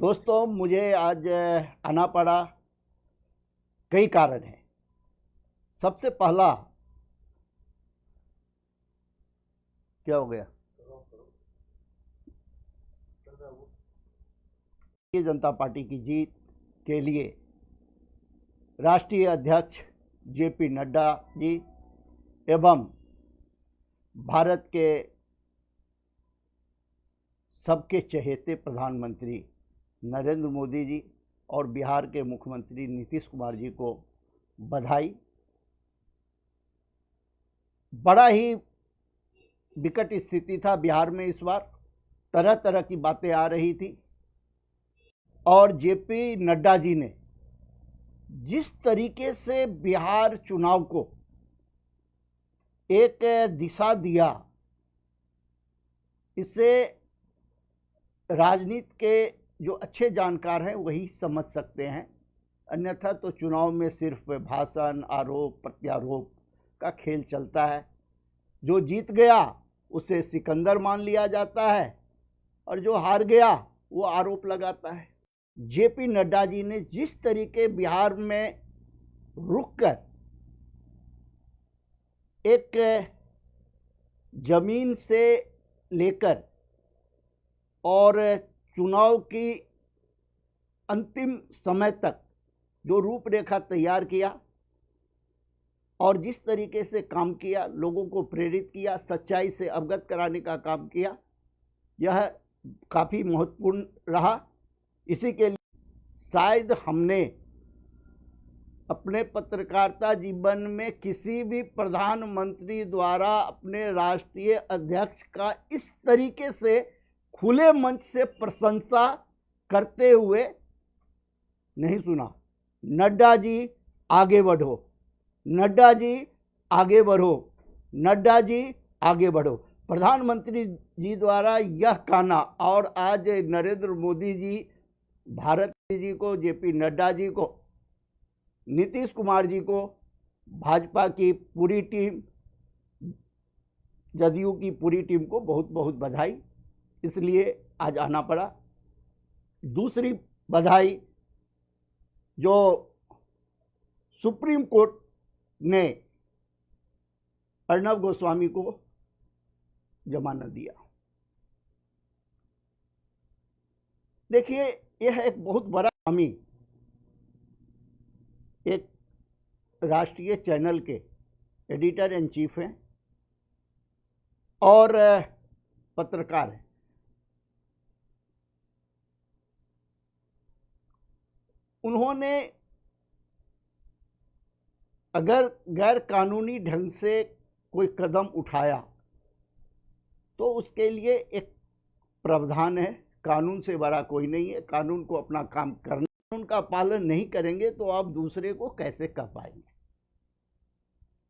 दोस्तों, मुझे आज आना पड़ा। कई कारण हैं। सबसे पहला, क्या हो गया? भारतीय जनता पार्टी की जीत के लिए राष्ट्रीय अध्यक्ष जेपी नड्डा जी एवं भारत के सबके चहेते प्रधानमंत्री नरेंद्र मोदी जी और बिहार के मुख्यमंत्री नीतीश कुमार जी को बधाई। बड़ा ही विकट स्थिति था बिहार में इस बार, तरह तरह की बातें आ रही थी और जेपी नड्डा जी ने जिस तरीके से बिहार चुनाव को एक दिशा दिया, इससे राजनीति के जो अच्छे जानकार हैं वही समझ सकते हैं, अन्यथा तो चुनाव में सिर्फ भाषण, आरोप प्रत्यारोप का खेल चलता है। जो जीत गया उसे सिकंदर मान लिया जाता है और जो हार गया वो आरोप लगाता है। जेपी नड्डा जी ने जिस तरीके बिहार में रुककर एक जमीन से लेकर और चुनाव की अंतिम समय तक जो रूपरेखा तैयार किया और जिस तरीके से काम किया, लोगों को प्रेरित किया, सच्चाई से अवगत कराने का काम किया, यह काफ़ी महत्वपूर्ण रहा। इसी के लिए शायद हमने अपने पत्रकारिता जीवन में किसी भी प्रधानमंत्री द्वारा अपने राष्ट्रीय अध्यक्ष का इस तरीके से खुले मंच से प्रशंसा करते हुए नहीं सुना। नड्डा जी आगे बढ़ो, नड्डा जी आगे बढ़ो, नड्डा जी आगे बढ़ो। प्रधानमंत्री जी द्वारा यह कहना और आज नरेंद्र मोदी जी, भारत जी को, जेपी नड्डा जी को, नीतीश कुमार जी को, भाजपा की पूरी टीम, जदयू की पूरी टीम को बहुत बहुत बधाई। इसलिए आज आना पड़ा। दूसरी बधाई जो सुप्रीम कोर्ट ने अर्नब गोस्वामी को जमानत दिया। देखिए, यह एक बहुत बड़ा हामी, एक राष्ट्रीय चैनल के एडिटर इन चीफ हैं और पत्रकार हैं। उन्होंने अगर गैर कानूनी ढंग से कोई कदम उठाया तो उसके लिए एक प्रावधान है। कानून से बड़ा कोई नहीं है। कानून को अपना काम करना, कानून का पालन नहीं करेंगे तो आप दूसरे को कैसे कर पाएंगे।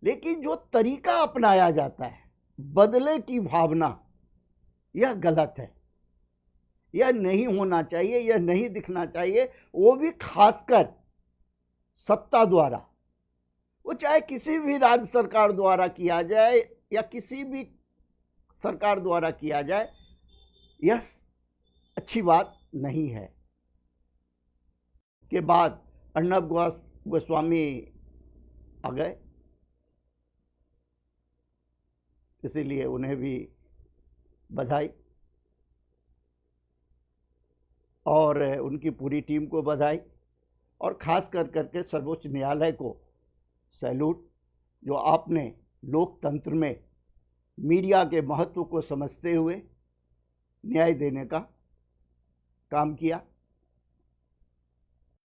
लेकिन जो तरीका अपनाया जाता है, बदले की भावना, यह गलत है। यह नहीं होना चाहिए, यह नहीं दिखना चाहिए, वो भी खासकर सत्ता द्वारा। वो चाहे किसी भी राज्य सरकार द्वारा किया जाए या किसी भी सरकार द्वारा किया जाए, यह अच्छी बात नहीं है। के बाद अर्नब गोस्वामी आ गए, इसीलिए उन्हें भी बधाई और उनकी पूरी टीम को बधाई और खास कर करके सर्वोच्च न्यायालय को सैल्यूट, जो आपने लोकतंत्र में मीडिया के महत्व को समझते हुए न्याय देने का काम किया।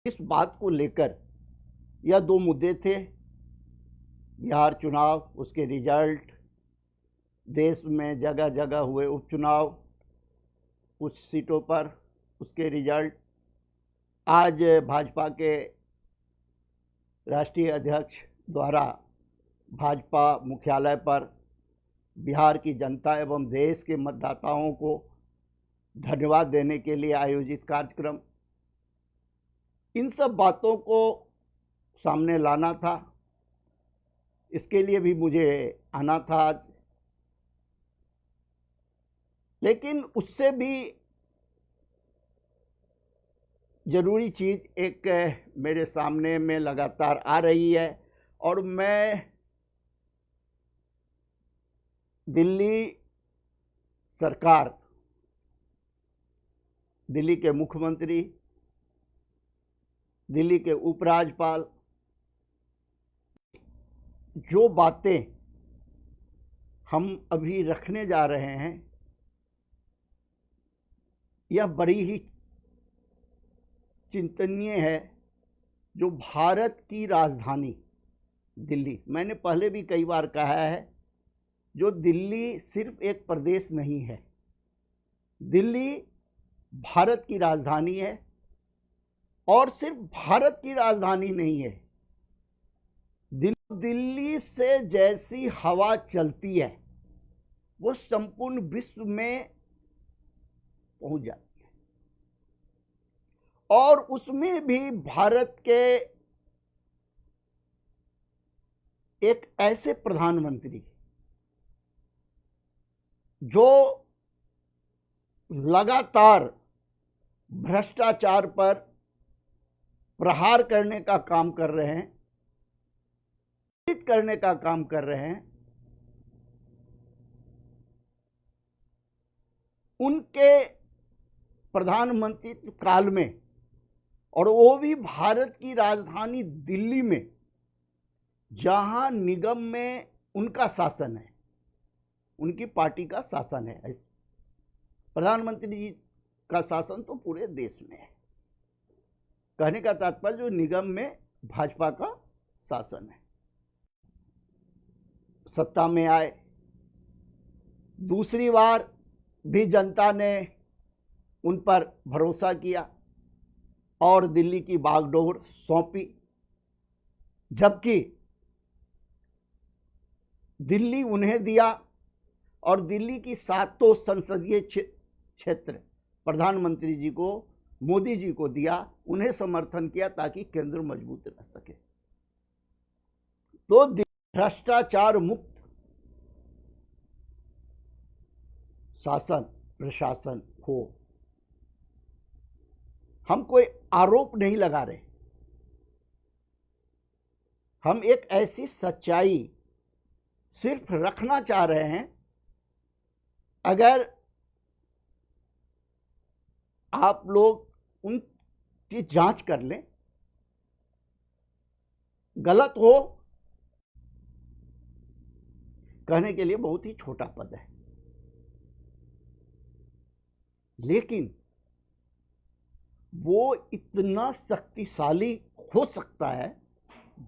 इस बात को लेकर यह दो मुद्दे थे, बिहार चुनाव, उसके रिजल्ट, देश में जगह जगह हुए उपचुनाव, कुछ सीटों पर उसके रिजल्ट, आज भाजपा के राष्ट्रीय अध्यक्ष द्वारा भाजपा मुख्यालय पर बिहार की जनता एवं देश के मतदाताओं को धन्यवाद देने के लिए आयोजित कार्यक्रम, इन सब बातों को सामने लाना था। इसके लिए भी मुझे आना था आज। लेकिन उससे भी ज़रूरी चीज़ एक मेरे सामने में लगातार आ रही है और मैं दिल्ली सरकार, दिल्ली के मुख्यमंत्री, दिल्ली के उपराज्यपाल जो बातें हम अभी रखने जा रहे हैं यह बड़ी ही चिंतनीय है। जो भारत की राजधानी दिल्ली, मैंने पहले भी कई बार कहा है, जो दिल्ली सिर्फ एक प्रदेश नहीं है, दिल्ली भारत की राजधानी है। और सिर्फ भारत की राजधानी नहीं है, दिल्ली से जैसी हवा चलती है वो संपूर्ण विश्व में पहुंच जाती है। और उसमें भी भारत के एक ऐसे प्रधानमंत्री जो लगातार भ्रष्टाचार पर प्रहार करने का काम कर रहे हैं, करने का काम कर रहे हैं, उनके प्रधानमंत्री काल में, और वो भी भारत की राजधानी दिल्ली में, जहां निगम में उनका शासन है, उनकी पार्टी का शासन है। प्रधानमंत्री जी का शासन तो पूरे देश में है, कहने का तात्पर्य जो निगम में भाजपा का शासन है, सत्ता में आए। दूसरी बार भी जनता ने उन पर भरोसा किया और दिल्ली की बागडोर सौंपी, जबकि दिल्ली उन्हें दिया और दिल्ली की 7 संसदीय क्षेत्र प्रधानमंत्री जी को, मोदी जी को दिया, उन्हें समर्थन किया ताकि केंद्र मजबूत रह सके। तो भ्रष्टाचार मुक्त शासन प्रशासन हो। हम कोई आरोप नहीं लगा रहे, हम एक ऐसी सच्चाई सिर्फ रखना चाह रहे हैं। अगर आप लोग उनकी जांच कर लें, गलत हो कहने के लिए बहुत ही छोटा पद है, लेकिन वो इतना शक्तिशाली हो सकता है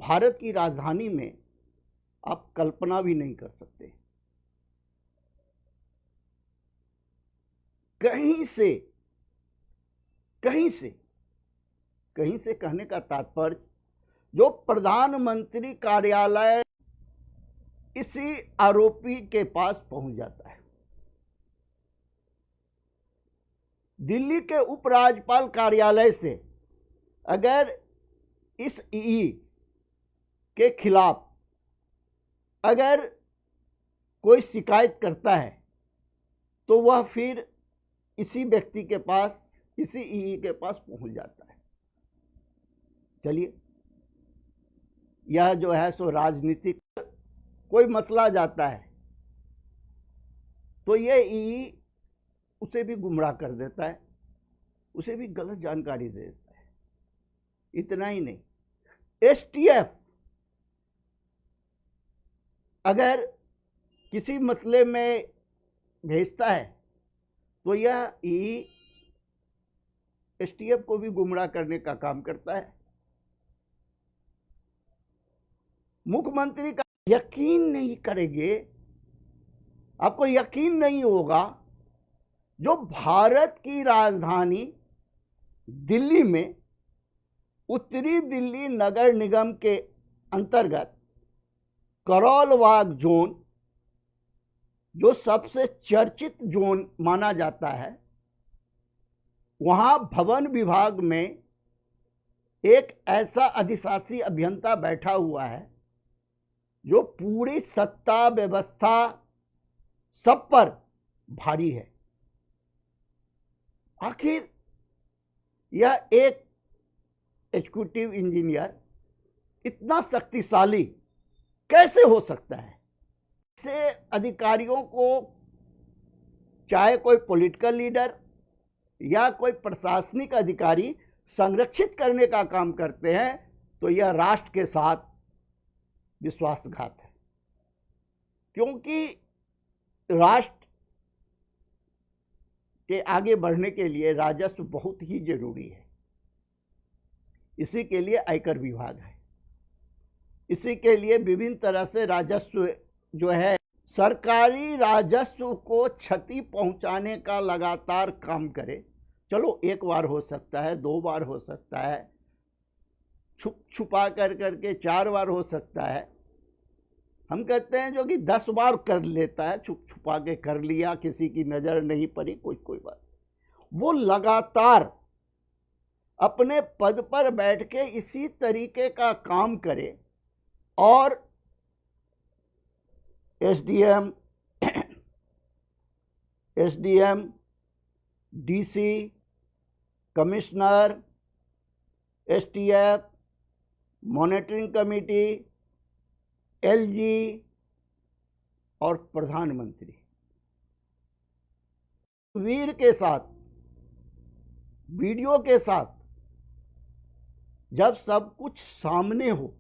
भारत की राजधानी में, आप कल्पना भी नहीं कर सकते। कहीं से कहने का तात्पर्य जो प्रधानमंत्री कार्यालय इसी आरोपी के पास पहुंच जाता है। दिल्ली के उपराज्यपाल कार्यालय से अगर इस ईई के खिलाफ अगर कोई शिकायत करता है तो वह फिर इसी व्यक्ति के पास, इसी ईई के पास पहुंच जाता है। चलिए, यह जो है सो राजनीतिक, कोई मसला जाता है तो यह ईई उसे भी गुमराह कर देता है, उसे भी गलत जानकारी दे देता है। इतना ही नहीं, एसटीएफ अगर किसी मसले में भेजता है तो यह ईई एसटीएफ को भी गुमराह करने का काम करता है। मुख्यमंत्री का यकीन नहीं करेंगे, आपको यकीन नहीं होगा, जो भारत की राजधानी दिल्ली में उत्तरी दिल्ली नगर निगम के अंतर्गत करोल बाग जोन, जो सबसे चर्चित जोन माना जाता है, वहां भवन विभाग में एक ऐसा अधिशासी अभियंता बैठा हुआ है जो पूरी सत्ता व्यवस्था सब पर भारी है। आखिर यह एक एग्जीक्यूटिव इंजीनियर इतना शक्तिशाली कैसे हो सकता है? से अधिकारियों को, चाहे कोई पॉलिटिकल लीडर या कोई प्रशासनिक अधिकारी संरक्षित करने का काम करते हैं, तो यह राष्ट्र के साथ विश्वासघात है। क्योंकि राष्ट्र के आगे बढ़ने के लिए राजस्व बहुत ही जरूरी है। इसी के लिए आयकर विभाग है, इसी के लिए विभिन्न तरह से राजस्व जो है, सरकारी राजस्व को क्षति पहुंचाने का लगातार काम करे। चलो एक बार हो सकता है, 2 बार हो सकता है, छुप छुपा कर करके 4 बार हो सकता है। हम कहते हैं जो कि 10 बार कर लेता है, छुप छुपा के कर लिया, किसी की नज़र नहीं पड़ी, कोई बात। वो लगातार अपने पद पर बैठ के इसी तरीके का काम करे और SDM, DC, commissioner, STF, monitoring committee, LG और प्रधानमंत्री तस्वीर के साथ, वीडियो के साथ जब सब कुछ सामने हो,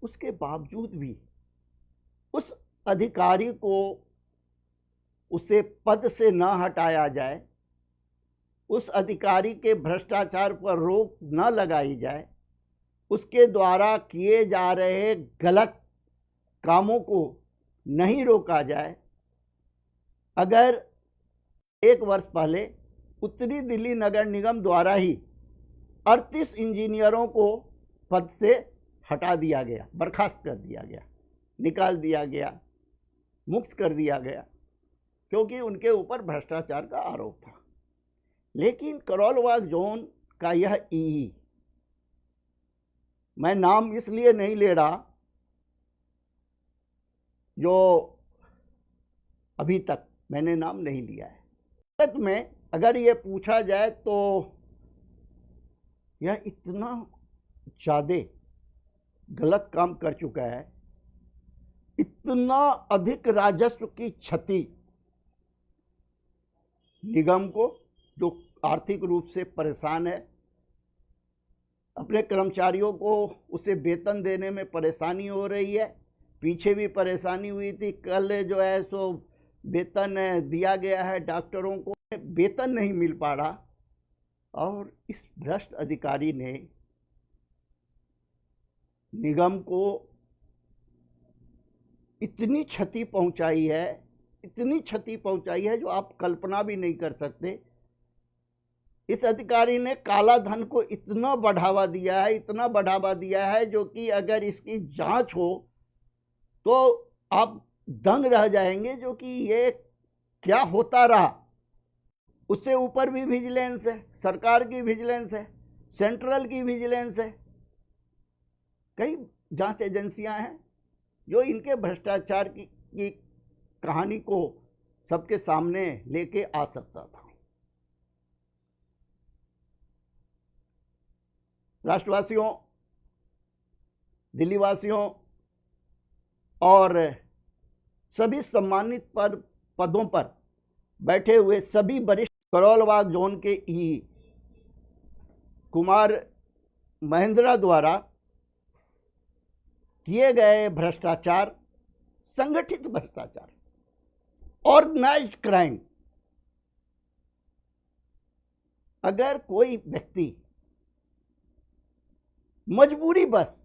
उसके बावजूद भी उस अधिकारी को उसे पद से न हटाया जाए, उस अधिकारी के भ्रष्टाचार पर रोक न लगाई जाए, उसके द्वारा किए जा रहे गलत कामों को नहीं रोका जाए। अगर 1 वर्ष पहले उत्तरी दिल्ली नगर निगम द्वारा ही 38 इंजीनियरों को पद से हटा दिया गया, बर्खास्त कर दिया गया, निकाल दिया गया, मुक्त कर दिया गया, क्योंकि उनके ऊपर भ्रष्टाचार का आरोप था। लेकिन करोलबाग जोन का यह ईई, मैं नाम इसलिए नहीं ले रहा जो अभी तक मैंने नाम नहीं लिया है। भारत में अगर ये पूछा जाए तो यह इतना ज़्यादा गलत काम कर चुका है, इतना अधिक राजस्व की क्षति निगम को, जो आर्थिक रूप से परेशान है, अपने कर्मचारियों को उसे वेतन देने में परेशानी हो रही है। पीछे भी परेशानी हुई थी, कल जो है सो वेतन दिया गया है, डॉक्टरों को वेतन नहीं मिल पा रहा, और इस भ्रष्ट अधिकारी ने निगम को इतनी क्षति पहुंचाई है, इतनी क्षति पहुंचाई है जो आप कल्पना भी नहीं कर सकते। इस अधिकारी ने काला धन को इतना बढ़ावा दिया है, इतना बढ़ावा दिया है, जो कि अगर इसकी जांच हो तो आप दंग रह जाएंगे, जो कि ये क्या होता रहा। उससे ऊपर भी विजिलेंस है, सरकार की विजिलेंस है, सेंट्रल की विजिलेंस है, कई जांच एजेंसियां हैं जो इनके भ्रष्टाचार की कहानी को सबके सामने लेके आ सकता था। राष्ट्रवासियों, दिल्लीवासियों और सभी सम्मानित पदों पर बैठे हुए सभी वरिष्ठ करोलबाग जोन के ई कुमार महेंद्रा द्वारा किए गए भ्रष्टाचार, संगठित भ्रष्टाचार, ऑर्गेनाइज्ड क्राइम, अगर कोई व्यक्ति मजबूरी बस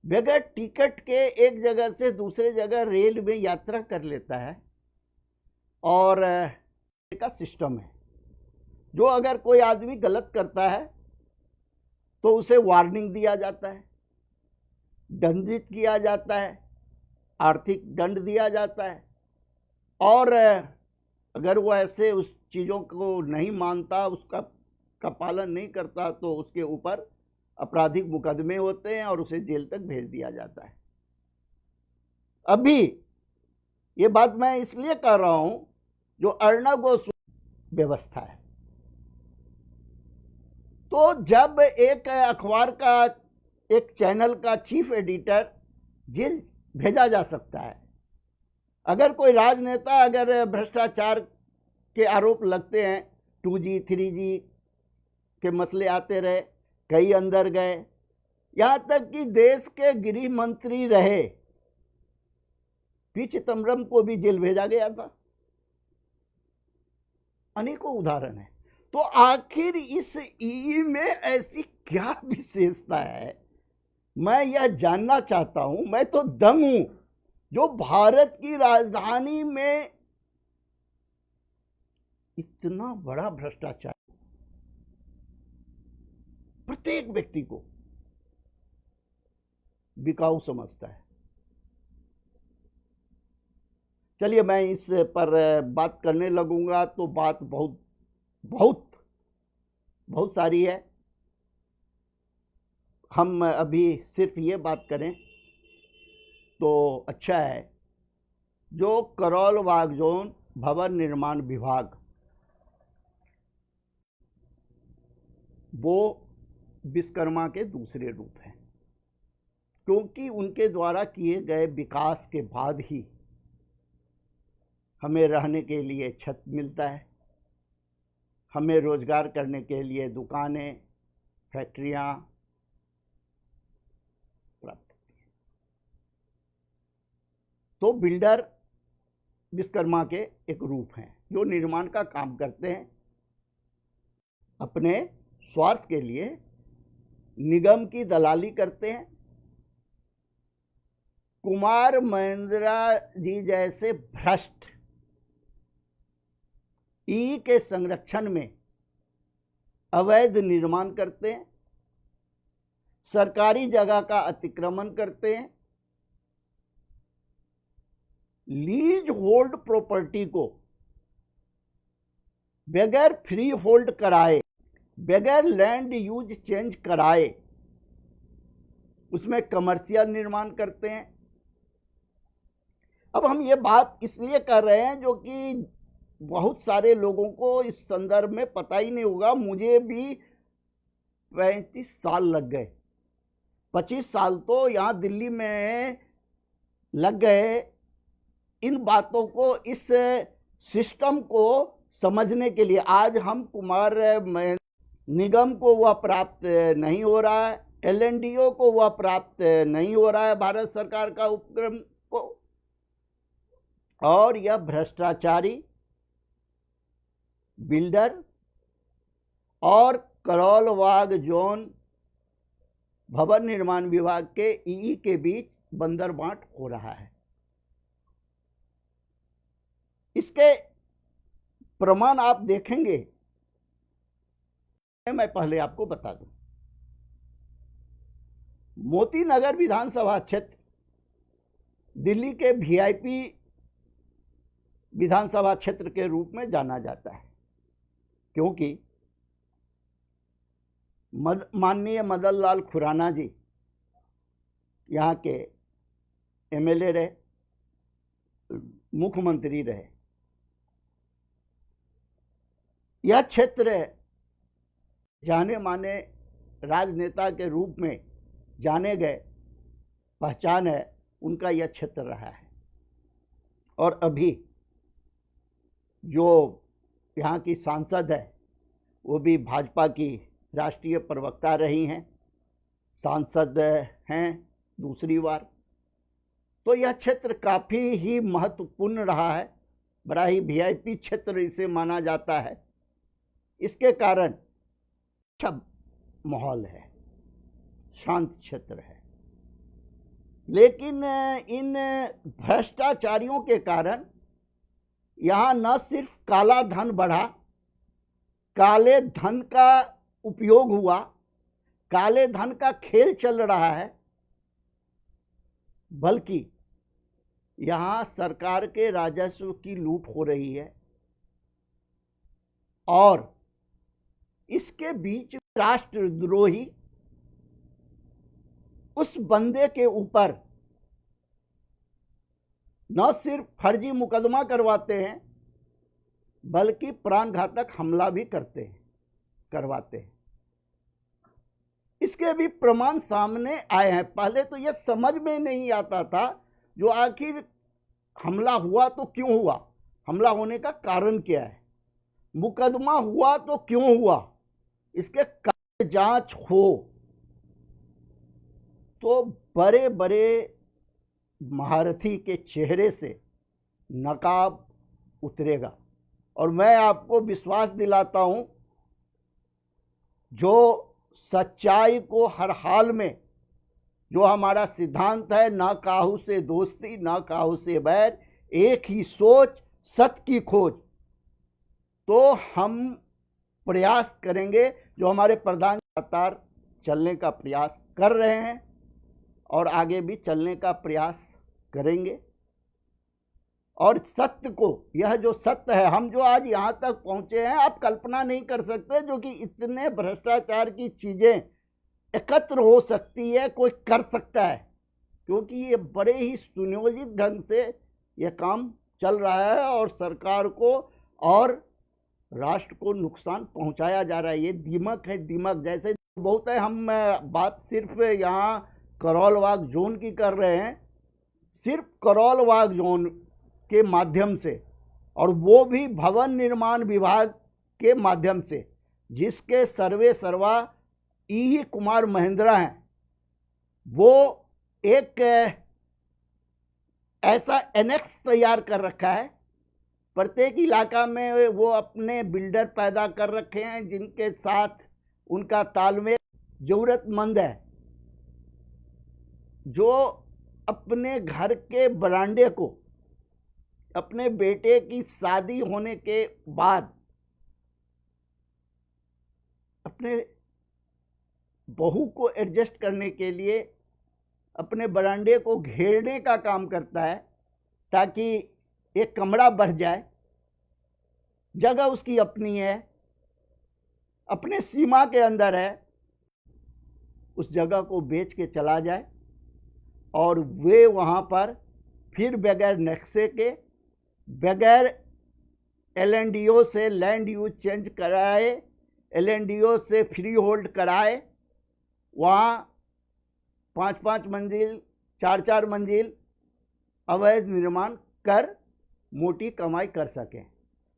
बगैर टिकट के एक जगह से दूसरे जगह रेल में यात्रा कर लेता है, और का सिस्टम है जो अगर कोई आदमी गलत करता है तो उसे वार्निंग दिया जाता है, दंडित किया जाता है, आर्थिक दंड दिया जाता है, और अगर वो ऐसे उस चीज़ों को नहीं मानता, उसका पालन नहीं करता, तो उसके ऊपर आपराधिक मुकदमे होते हैं और उसे जेल तक भेज दिया जाता है। अभी ये बात मैं इसलिए कर रहा हूं, जो अर्नब गोस्वामी व्यवस्था है, तो जब एक अखबार का, एक चैनल का चीफ एडिटर जेल भेजा जा सकता है, अगर कोई राजनेता अगर भ्रष्टाचार के आरोप लगते हैं, 2G 3G के मसले आते रहे, कई अंदर गए, यहां तक कि देश के गृह मंत्री रहे पी चिदम्बरम को भी जेल भेजा गया था। अनेकों उदाहरण है। तो आखिर इस ईई में ऐसी क्या विशेषता है, मैं यह जानना चाहता हूं। मैं तो दंग हूं, जो भारत की राजधानी में इतना बड़ा भ्रष्टाचार, प्रत्येक व्यक्ति को बिकाऊ समझता है। चलिए, मैं इस पर बात करने लगूंगा तो बात बहुत बहुत बहुत सारी है। हम अभी सिर्फ ये बात करें तो अच्छा है। जो करौल वागजोन भवन निर्माण विभाग, वो विश्वकर्मा के दूसरे रूप हैं, क्योंकि उनके द्वारा किए गए विकास के बाद ही हमें रहने के लिए छत मिलता है, हमें रोजगार करने के लिए दुकानें, फैक्ट्रियां प्राप्त होती हैं। तो बिल्डर विश्वकर्मा के एक रूप हैं, जो निर्माण का काम करते हैं, अपने स्वार्थ के लिए निगम की दलाली करते हैं। कुमार महेंद्रा जी जैसे भ्रष्ट ई के संरक्षण में अवैध निर्माण करते हैं, सरकारी जगह का अतिक्रमण करते हैं, लीज होल्ड प्रॉपर्टी को बगैर फ्री होल्ड कराए, बगैर लैंड यूज चेंज कराए उसमें कमर्शियल निर्माण करते हैं। अब हम ये बात इसलिए कर रहे हैं जो कि बहुत सारे लोगों को इस संदर्भ में पता ही नहीं होगा। मुझे भी 35 साल लग गए, 25 साल तो यहाँ दिल्ली में लग गए इन बातों को, इस सिस्टम को समझने के लिए। आज हम कुमार निगम को वह प्राप्त नहीं हो रहा है, LNDO को वह प्राप्त नहीं हो रहा है भारत सरकार का उपक्रम को, और यह भ्रष्टाचारी बिल्डर और करौल वागजोन भवन निर्माण विभाग के ईई के बीच बंदरबांट हो रहा है। इसके प्रमाण आप देखेंगे। मैं पहले आपको बता दूं, मोती नगर विधानसभा क्षेत्र दिल्ली के VIP विधानसभा क्षेत्र के रूप में जाना जाता है, क्योंकि माननीय मदन लाल खुराना जी यहाँ के MLA रहे, मुख्यमंत्री रहे। यह क्षेत्र जाने माने राजनेता के रूप में जाने गए, पहचान है उनका यह क्षेत्र रहा है। और अभी जो यहाँ की सांसद है वो भी भाजपा की राष्ट्रीय प्रवक्ता रही हैं, सांसद हैं दूसरी बार। तो यह क्षेत्र काफ़ी ही महत्वपूर्ण रहा है, बड़ा ही VIP क्षेत्र इसे माना जाता है। इसके कारण अच्छा माहौल है, शांत क्षेत्र है। लेकिन इन भ्रष्टाचारियों के कारण यहाँ न सिर्फ काला धन बढ़ा, काले धन का उपयोग हुआ, काले धन का खेल चल रहा है, बल्कि यहाँ सरकार के राजस्व की लूट हो रही है। और इसके बीच राष्ट्रद्रोही उस बंदे के ऊपर न सिर्फ फर्जी मुकदमा करवाते हैं, बल्कि प्राणघातक हमला भी करवाते हैं। इसके भी प्रमाण सामने आए हैं। पहले तो यह समझ में नहीं आता था जो आखिर हमला हुआ तो क्यों हुआ, हमला होने का कारण क्या है, मुकदमा हुआ तो क्यों हुआ, इसके कारण जांच हो तो बड़े बड़े महारथी के चेहरे से नकाब उतरेगा। और मैं आपको विश्वास दिलाता हूं, जो सच्चाई को हर हाल में, जो हमारा सिद्धांत है, ना काहू से दोस्ती ना काहू से बैर, एक ही सोच सत्य की खोज, तो हम प्रयास करेंगे जो हमारे प्रधान लगातार चलने का प्रयास कर रहे हैं और आगे भी चलने का प्रयास करेंगे। और सत्य को, यह जो सत्य है, हम जो आज यहाँ तक पहुँचे हैं, आप कल्पना नहीं कर सकते जो कि इतने भ्रष्टाचार की चीज़ें एकत्र हो सकती है, कोई कर सकता है, क्योंकि ये बड़े ही सुनियोजित ढंग से ये काम चल रहा है और सरकार को और राष्ट्र को नुकसान पहुंचाया जा रहा है। ये दीमक है, दीमक जैसे बहुत है। हम बात सिर्फ यहाँ करौल वाग जोन की कर रहे हैं, सिर्फ करौल वाग जोन के माध्यम से, और वो भी भवन निर्माण विभाग के माध्यम से, जिसके सर्वे सर्वा ई कुमार महेंद्रा हैं। वो एक ऐसा एनेक्स तैयार कर रखा है, प्रत्येक इलाका में वो अपने बिल्डर पैदा कर रखे हैं जिनके साथ उनका तालमेल। जरूरतमंद है जो अपने घर के बरांडे को अपने बेटे की शादी होने के बाद अपने बहू को एडजस्ट करने के लिए अपने बरांडे को घेरने का काम करता है ताकि एक कमरा बढ़ जाए, जगह उसकी अपनी है, अपने सीमा के अंदर है, उस जगह को बेच के चला जाए और वे वहाँ पर फिर बगैर नक्शे के, बगैर LNDO से लैंड यूज चेंज कराए, LNDO से फ्री होल्ड कराए, वहाँ 5-5 मंजिल 4-4 मंजिल अवैध निर्माण कर मोटी कमाई कर सकें।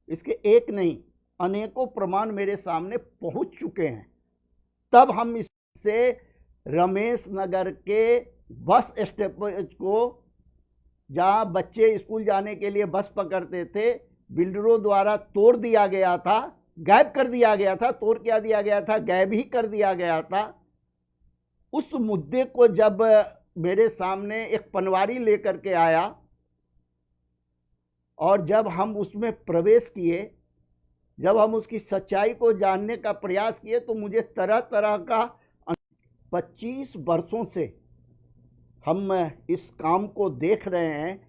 इसके एक नहीं अनेकों प्रमाण मेरे सामने पहुंच चुके हैं। तब हम इससे रमेश नगर के बस स्टॉपेज को, जहाँ बच्चे स्कूल जाने के लिए बस पकड़ते थे, बिल्डरों द्वारा तोड़ दिया गया था, गायब कर दिया गया था, तोड़ क्या दिया गया था, गायब ही कर दिया गया था। उस मुद्दे को जब मेरे सामने एक पनवारी लेकर के आया और जब हम उसमें प्रवेश किए, जब हम उसकी सच्चाई को जानने का प्रयास किए, तो मुझे तरह तरह का 25 वर्षों से हम इस काम को देख रहे हैं,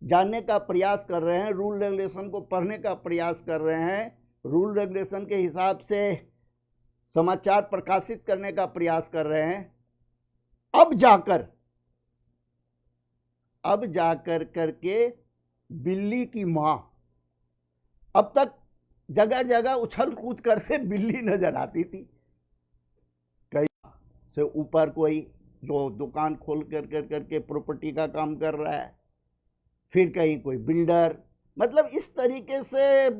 जानने का प्रयास कर रहे हैं, रूल रेगुलेशन को पढ़ने का प्रयास कर रहे हैं, रूल रेगुलेशन के हिसाब से समाचार प्रकाशित करने का प्रयास कर रहे हैं। अब जाकर करके बिल्ली की माँ, अब तक जगह जगह उछल कूद कर से बिल्ली नजर आती थी। कहीं से ऊपर कोई जो दुकान खोल करके प्रॉपर्टी का काम कर रहा है, फिर कहीं कोई बिल्डर, मतलब इस तरीके से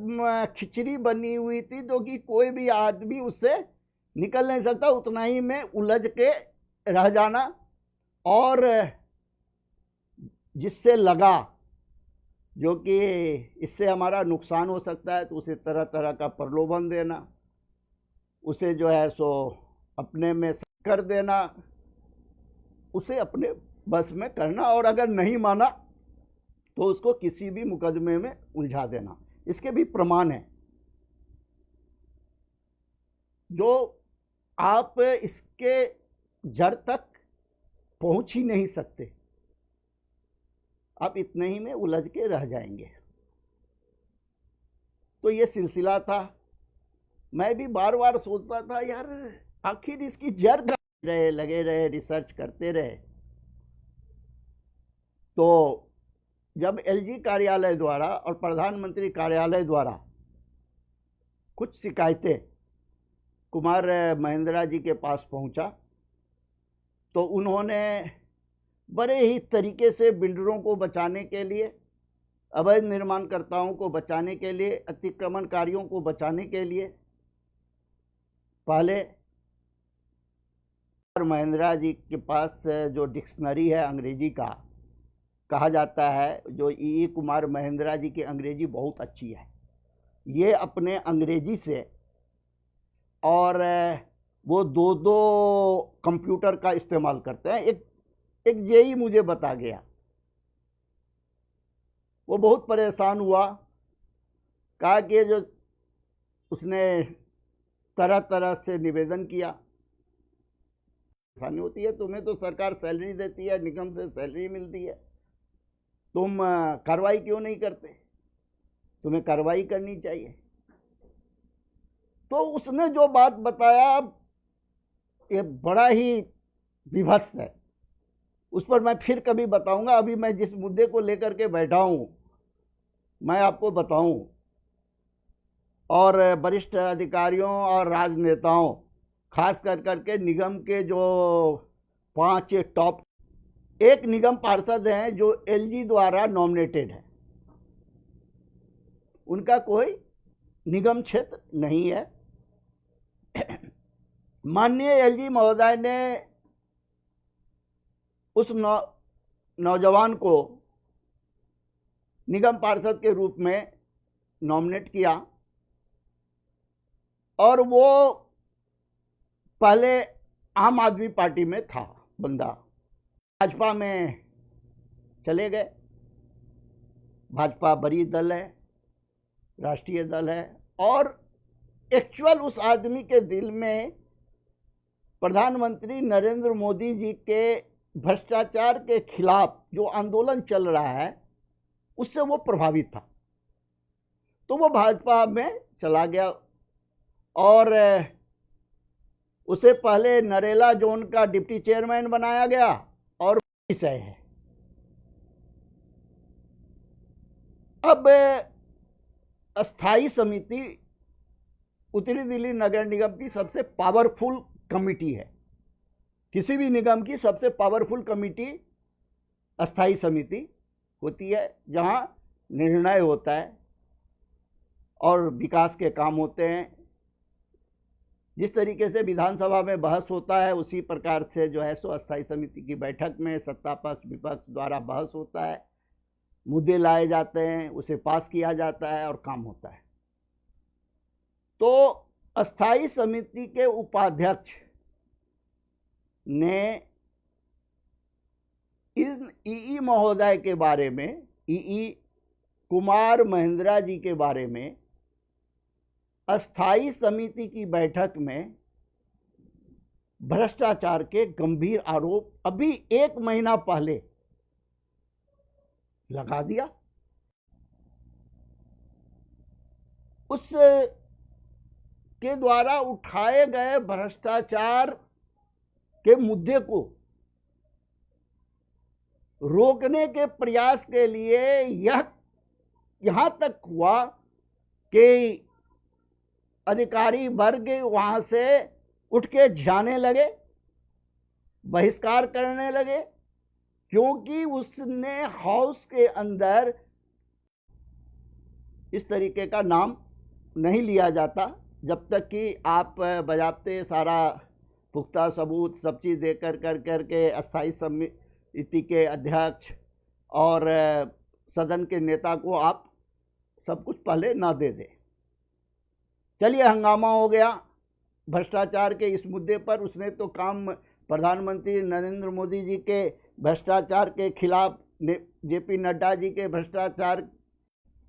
खिचड़ी बनी हुई थी जो कि कोई भी आदमी उससे निकल नहीं सकता, उतना ही में उलझ के रह जाना। और जिससे लगा जो कि इससे हमारा नुकसान हो सकता है, तो उसे तरह तरह का प्रलोभन देना, उसे जो है सो अपने में कर देना, उसे अपने बस में करना, और अगर नहीं माना तो उसको किसी भी मुकदमे में उलझा देना। इसके भी प्रमाण हैं जो आप इसके जड़ तक पहुंच ही नहीं सकते, आप इतने ही में उलझ के रह जाएंगे। तो ये सिलसिला था। मैं भी बार बार सोचता था यार आखिर इसकी जड़ रहे, लगे रहे, रिसर्च करते रहे। तो जब LG कार्यालय द्वारा और प्रधानमंत्री कार्यालय द्वारा कुछ शिकायतें कुमार महिंद्रा जी के पास पहुंचा तो उन्होंने बड़े ही तरीके से बिल्डरों को बचाने के लिए, अवैध निर्माणकर्ताओं को बचाने के लिए, अतिक्रमणकारियों को बचाने के लिए पहले महिंद्रा जी के पास जो डिक्शनरी है अंग्रेजी का, कहा जाता है जो ई कुमार महिंद्रा जी की अंग्रेजी बहुत अच्छी है। ये अपने अंग्रेजी से और वो दो कंप्यूटर का इस्तेमाल करते हैं। एक जेई मुझे बता गया, वो बहुत परेशान हुआ, कहा कि जो उसने तरह तरह से निवेदन किया, परेशानी होती है, तुम्हें तो सरकार सैलरी देती है, निगम से सैलरी मिलती है, तुम कार्रवाई क्यों नहीं करते, तुम्हें कार्रवाई करनी चाहिए। तो उसने जो बात बताया ये बड़ा ही विभत्स है, उस पर मैं फिर कभी बताऊंगा। अभी मैं जिस मुद्दे को लेकर के बैठा हूं मैं आपको बताऊं, और वरिष्ठ अधिकारियों और राजनेताओं, खास कर करके निगम के जो 5 टॉप, एक निगम पार्षद हैं जो एलजी द्वारा नॉमिनेटेड है, उनका कोई निगम क्षेत्र नहीं है। माननीय एलजी महोदय ने उस नौजवान को निगम पार्षद के रूप में नॉमिनेट किया और वो पहले आम आदमी पार्टी में था बंदा, भाजपा में चले गए। भाजपा बड़ी दल है, राष्ट्रीय दल है, और एक्चुअल उस आदमी के दिल में प्रधानमंत्री नरेंद्र मोदी जी के भ्रष्टाचार के खिलाफ जो आंदोलन चल रहा है उससे वो प्रभावित था, तो वो भाजपा में चला गया। और उसे पहले नरेला जोन का डिप्टी चेयरमैन बनाया गया, और विषय है। अब अस्थाई समिति उत्तरी दिल्ली नगर निगम की सबसे पावरफुल कमिटी है, किसी भी निगम की सबसे पावरफुल कमिटी अस्थाई समिति होती है, जहां निर्णय होता है और विकास के काम होते हैं। जिस तरीके से विधानसभा में बहस होता है उसी प्रकार से जो है सो अस्थाई समिति की बैठक में सत्ता पक्ष विपक्ष द्वारा बहस होता है, मुद्दे लाए जाते हैं, उसे पास किया जाता है और काम होता है। तो अस्थाई समिति के उपाध्यक्ष ने इन ई महोदय के बारे में, ई कुमार महिंद्रा जी के बारे में अस्थाई समिति की बैठक में भ्रष्टाचार के गंभीर आरोप अभी 1 महीना पहले लगा दिया। उस के द्वारा उठाए गए भ्रष्टाचार के मुद्दे को रोकने के प्रयास के लिए यहां तक हुआ कि अधिकारी वर्ग वहां से उठ के जाने लगे, बहिष्कार करने लगे, क्योंकि उसने हाउस के अंदर इस तरीके का नाम नहीं लिया जाता जब तक कि आप बजाते सारा पुख्ता सबूत सब चीज़ दे करके अस्थाई समिति के अध्यक्ष और सदन के नेता को आप सब कुछ पहले ना दे दें। चलिए, हंगामा हो गया भ्रष्टाचार के इस मुद्दे पर। उसने तो काम प्रधानमंत्री नरेंद्र मोदी जी के भ्रष्टाचार के खिलाफ, जेपी नड्डा जी के भ्रष्टाचार,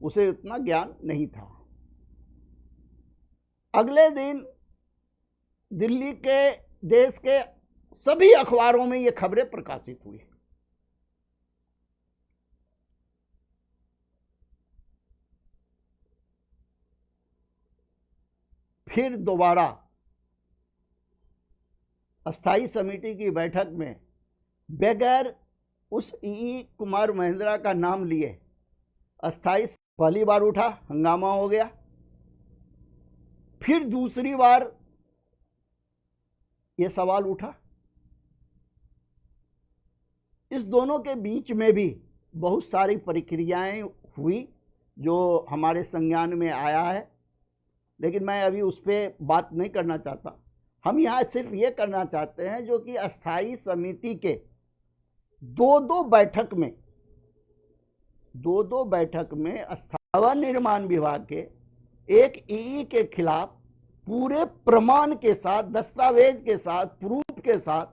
उसे उतना ज्ञान नहीं था। अगले दिन दिल्ली के, देश के सभी अखबारों में ये खबरें प्रकाशित हुई। फिर दोबारा अस्थाई समिति की बैठक में बगैर उस ई कुमार महिंद्रा का नाम लिए अस्थाई पहली बार उठा, हंगामा हो गया। फिर दूसरी बार ये सवाल उठा। इस दोनों के बीच में भी बहुत सारी प्रक्रियाएं हुई जो हमारे संज्ञान में आया है, लेकिन मैं अभी उस पर बात नहीं करना चाहता। हम यहाँ सिर्फ ये करना चाहते हैं जो कि अस्थाई समिति के दो दो बैठक में भवन निर्माण विभाग के एक ईई के खिलाफ पूरे प्रमाण के साथ, दस्तावेज के साथ, प्रूफ के साथ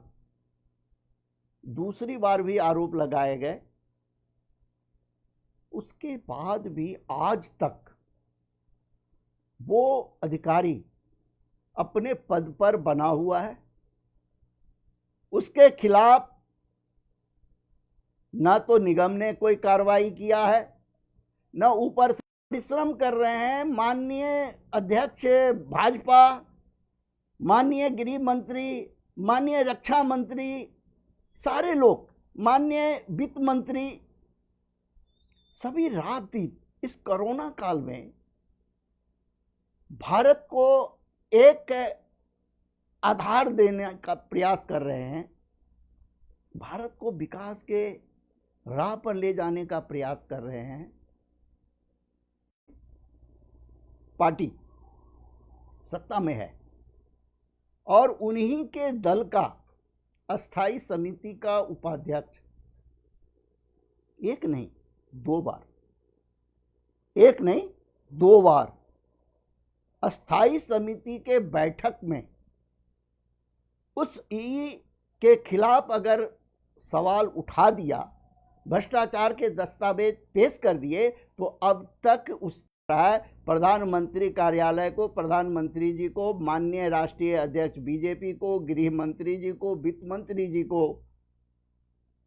दूसरी बार भी आरोप लगाए गए। उसके बाद भी आज तक वो अधिकारी अपने पद पर बना हुआ है। उसके खिलाफ ना तो निगम ने कोई कार्रवाई किया है, न ऊपर से परिश्रम कर रहे हैं माननीय अध्यक्ष भाजपा, माननीय गृह मंत्री, माननीय रक्षा मंत्री, सारे लोग, माननीय वित्त मंत्री, सभी रात दिन इस कोरोना काल में भारत को एक आधार देने का प्रयास कर रहे हैं, भारत को विकास के राह पर ले जाने का प्रयास कर रहे हैं। पार्टी सत्ता में है और उन्हीं के दल का अस्थाई समिति का उपाध्यक्ष एक नहीं दो बार अस्थाई समिति के बैठक में उस ई के खिलाफ अगर सवाल उठा दिया, भ्रष्टाचार के दस्तावेज पेश कर दिए, तो अब तक उस प्रधानमंत्री कार्यालय को, प्रधानमंत्री जी को, माननीय राष्ट्रीय अध्यक्ष बीजेपी को, गृह मंत्री जी को, वित्त मंत्री जी को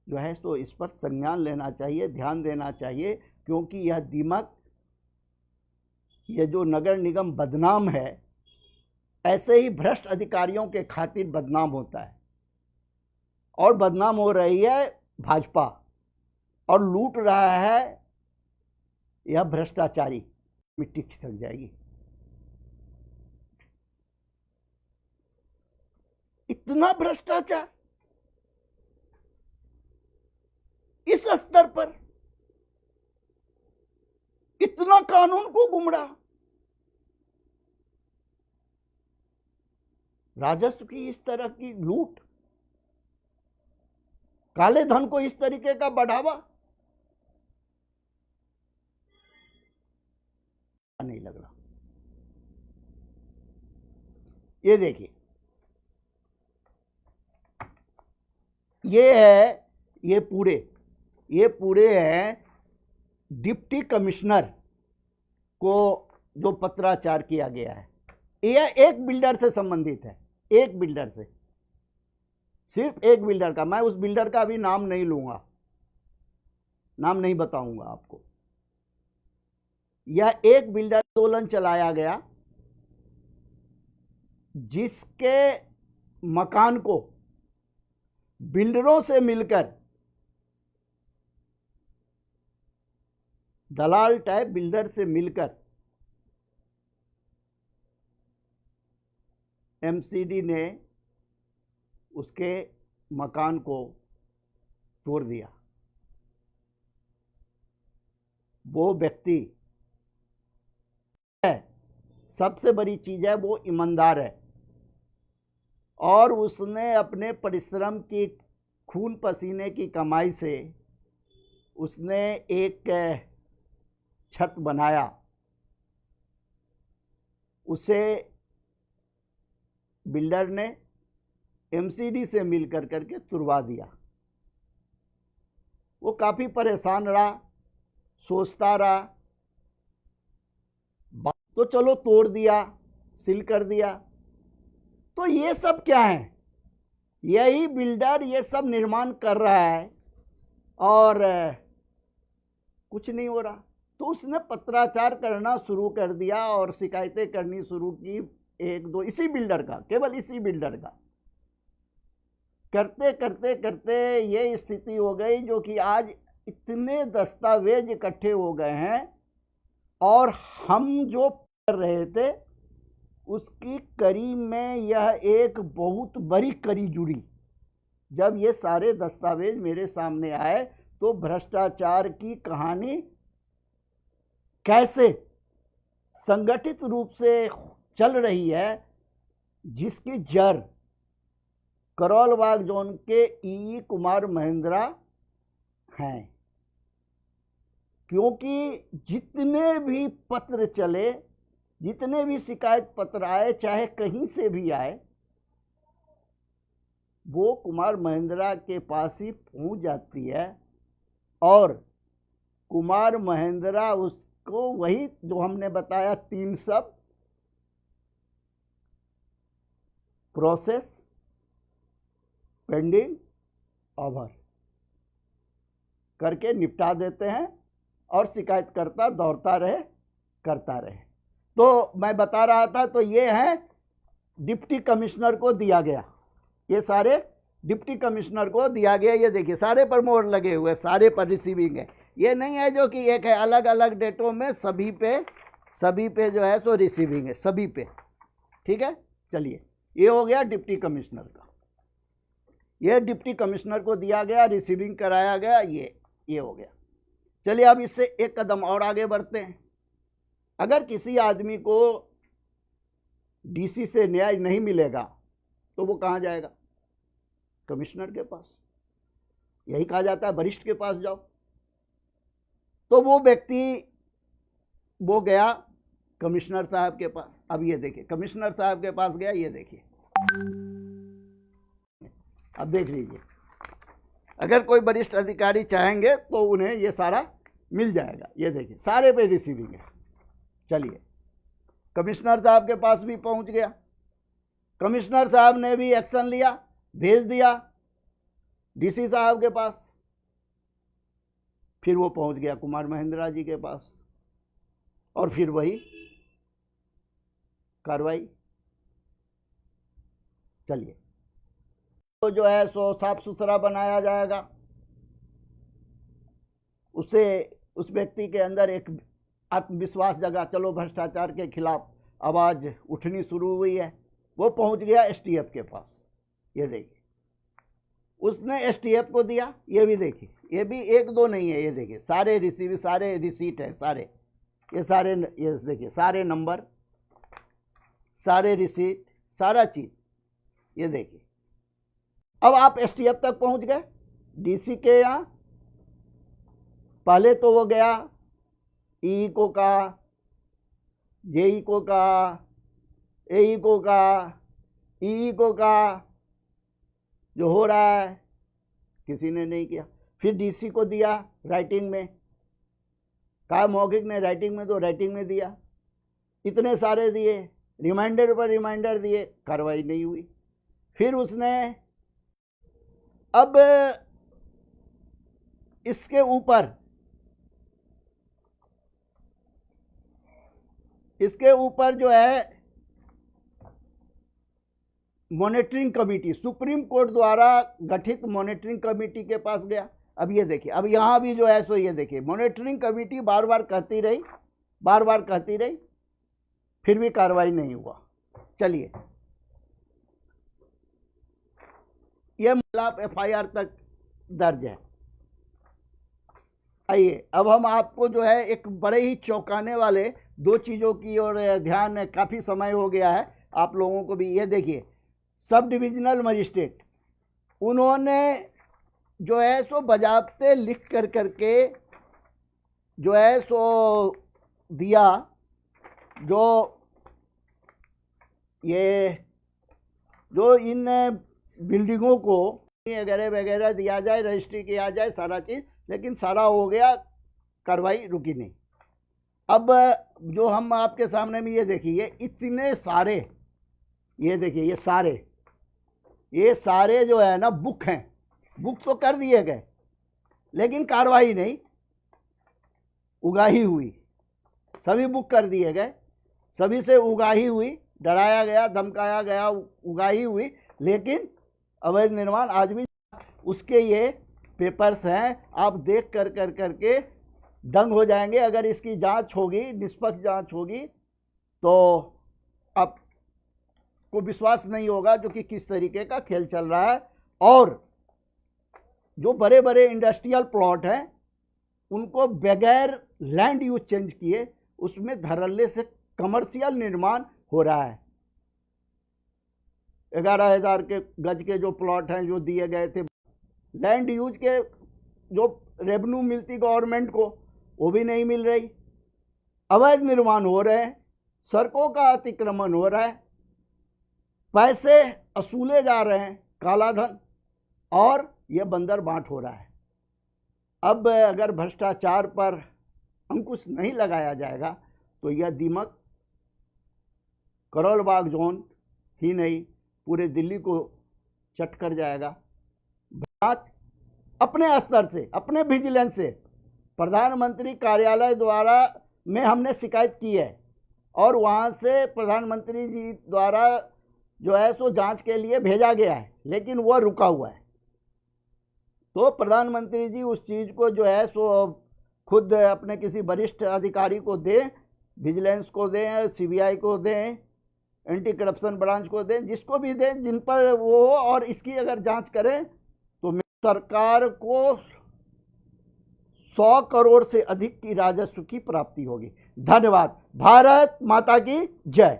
जो है सो इस पर संज्ञान लेना चाहिए, ध्यान देना चाहिए, क्योंकि यह दीमक, यह जो नगर निगम बदनाम है, ऐसे ही भ्रष्ट अधिकारियों के खातिर बदनाम होता है और बदनाम हो रही है भाजपा और लूट रहा है यह भ्रष्टाचारी। मिट्टी खिसक जाएगी। इतना भ्रष्टाचार इस स्तर पर, इतना कानून को गुमराह, राजस्व की इस तरह की लूट, काले धन को इस तरीके का बढ़ावा नहीं लग रहा। ये देखिए, ये पूरे हैं डिप्टी कमिश्नर को जो पत्राचार किया गया है। यह एक बिल्डर से संबंधित है, एक बिल्डर से, सिर्फ एक बिल्डर का। मैं उस बिल्डर का भी नाम नहीं लूंगा, नाम नहीं बताऊंगा आपको। यह एक बिल्डर आंदोलन चलाया गया जिसके मकान को बिल्डरों से मिलकर, दलाल टाइप बिल्डर से मिलकर एमसीडी ने उसके मकान को तोड़ दिया। वो व्यक्ति है, सबसे बड़ी चीज है, वो ईमानदार है और उसने अपने परिश्रम की, खून पसीने की कमाई से उसने एक छत बनाया, उसे बिल्डर ने एमसीडी से मिलकर करके तुड़वा दिया। वो काफी परेशान रहा, सोचता रहा, तो चलो तोड़ दिया, सील कर दिया। तो ये सब क्या है? यही बिल्डर ये सब निर्माण कर रहा है और कुछ नहीं हो रहा। तो उसने पत्राचार करना शुरू कर दिया और शिकायतें करनी शुरू की, एक दो, इसी बिल्डर का, केवल इसी बिल्डर का। करते करते करते ये स्थिति हो गई जो कि आज इतने दस्तावेज इकट्ठे हो गए हैं और हम जो कर रहे थे उसकी कड़ी में यह एक बहुत बड़ी कड़ी जुड़ी। जब ये सारे दस्तावेज मेरे सामने आए तो भ्रष्टाचार की कहानी कैसे संगठित रूप से चल रही है, जिसकी जड़ करोलबाग जोन के ई कुमार महेंद्रा हैं। क्योंकि जितने भी पत्र चले, जितने भी शिकायत पत्र आए, चाहे कहीं से भी आए, वो कुमार महेंद्रा के पास ही पहुंच जाती है और कुमार महेंद्रा उसको वही जो हमने बताया 3 शब्द, प्रोसेस पेंडिंग ओवर करके निपटा देते हैं और शिकायतकर्ता दौड़ता रहे, करता रहे। तो मैं बता रहा था, तो ये है डिप्टी कमिश्नर को दिया गया, ये सारे डिप्टी कमिश्नर को दिया गया। ये देखिए सारे पर मोहर लगे हुए, सारे पर रिसीविंग है। ये नहीं है जो कि एक है, अलग अलग डेटों में सभी पे जो है सो रिसीविंग है, सभी पे। ठीक है, चलिए, ये हो गया डिप्टी कमिश्नर का। ये डिप्टी कमिश्नर को दिया गया, रिसीविंग कराया गया, ये हो गया। चलिए अब इससे एक कदम और आगे बढ़ते हैं। अगर किसी आदमी को डीसी से न्याय नहीं मिलेगा तो वो कहाँ जाएगा? कमिश्नर के पास। यही कहा जाता है वरिष्ठ के पास जाओ। तो वो व्यक्ति वो गया कमिश्नर साहब के पास। अब ये देखिए, कमिश्नर साहब के पास गया, ये देखिए, अब देख लीजिए, अगर कोई वरिष्ठ अधिकारी चाहेंगे तो उन्हें ये सारा मिल जाएगा। ये देखिए सारे पे रिसीविंग है। चलिए, कमिश्नर साहब के पास भी पहुंच गया। कमिश्नर साहब ने भी एक्शन लिया, भेज दिया डीसी साहब के पास। फिर वो पहुंच गया कुमार महेंद्रा जी के पास और फिर वही कार्रवाई। चलिए, तो जो है सो साफ सुथरा बनाया जाएगा। उससे उस व्यक्ति के अंदर एक आत्मविश्वास जगा, चलो भ्रष्टाचार के खिलाफ आवाज़ उठनी शुरू हुई है। वो पहुंच गया एसटीएफ के पास। ये देखिए, उसने एसटीएफ को दिया। ये भी देखिए, ये भी 1-2 नहीं है, ये देखिए सारे रिसीव, सारे रिसीट है, सारे ये देखिए, सारे नंबर, सारे रिसीट, सारा चीज़। ये देखिए, अब आप एसटीएफ तक पहुंच गए डीसी के यहाँ। पहले तो वो गया ई को का, जेई को का, एई को का, ई को का, जो हो रहा है किसी ने नहीं किया। फिर डीसी को दिया राइटिंग में, कहा मौखिक ने राइटिंग में, तो राइटिंग में दिया। इतने सारे दिए, रिमाइंडर पर रिमाइंडर दिए, कार्रवाई नहीं हुई। फिर उसने अब इसके ऊपर जो है मॉनिटरिंग कमेटी, सुप्रीम कोर्ट द्वारा गठित मॉनिटरिंग कमेटी के पास गया। अब ये देखिए, अब यहाँ भी जो है सो ये देखिए, मॉनिटरिंग कमेटी बार बार कहती रही, फिर भी कार्रवाई नहीं हुआ। चलिए, ये मामला एफआईआर तक दर्ज है। आइए, अब हम आपको जो है एक बड़े ही चौंकाने वाले 2 चीज़ों की ओर ध्यान, काफ़ी समय हो गया है आप लोगों को भी। ये देखिए, सब डिविजनल मजिस्ट्रेट, उन्होंने जो है सो बजाबते लिख करके जो है सो दिया, जो इन बिल्डिंगों को वगैरह वगैरह दिया जाए, रजिस्ट्री किया जाए, सारा चीज़, लेकिन सारा हो गया, कार्रवाई रुकी नहीं। अब जो हम आपके सामने में ये देखिए, इतने सारे, ये देखिए, ये सारे जो है ना बुक हैं, बुक तो कर दिए गए लेकिन कार्रवाई नहीं, उगाही हुई। सभी बुक कर दिए गए, सभी से उगाही हुई, डराया गया, धमकाया गया, उगाही हुई, लेकिन अवैध निर्माण आज भी उसके ये पेपर्स हैं। आप देख करके दंग हो जाएंगे। अगर इसकी जांच होगी, निष्पक्ष जांच होगी, तो आप को विश्वास नहीं होगा जो कि किस तरीके का खेल चल रहा है। और जो बड़े बड़े इंडस्ट्रियल प्लॉट हैं उनको बगैर लैंड यूज चेंज किए उसमें धड़ल्ले से कमर्शियल निर्माण हो रहा है। 11,000 के गज के जो प्लॉट हैं जो दिए गए थे, लैंड यूज के जो रेवेन्यू मिलती गवर्नमेंट को वो भी नहीं मिल रही। अवैध निर्माण हो रहे हैं, सड़कों का अतिक्रमण हो रहा है, पैसे असूले जा रहे हैं, काला धन, और यह बंदर बांट हो रहा है। अब अगर भ्रष्टाचार पर अंकुश नहीं लगाया जाएगा तो यह दीमक करोल बाग जोन ही नहीं पूरे दिल्ली को चट कर जाएगा। जांच अपने स्तर से, अपने विजिलेंस से, प्रधानमंत्री कार्यालय द्वारा में हमने शिकायत की है और वहाँ से प्रधानमंत्री जी द्वारा जो है सो जांच के लिए भेजा गया है, लेकिन वह रुका हुआ है। तो प्रधानमंत्री जी उस चीज़ को जो है सो खुद अपने किसी वरिष्ठ अधिकारी को दें, विजिलेंस को दें, सीबीआई को दें, एंटी करप्शन ब्रांच को दें, जिसको भी दें जिन पर वो, और इसकी अगर जांच करें तो सरकार को 100 करोड़ से अधिक की राजस्व की प्राप्ति होगी। धन्यवाद। भारत माता की जय।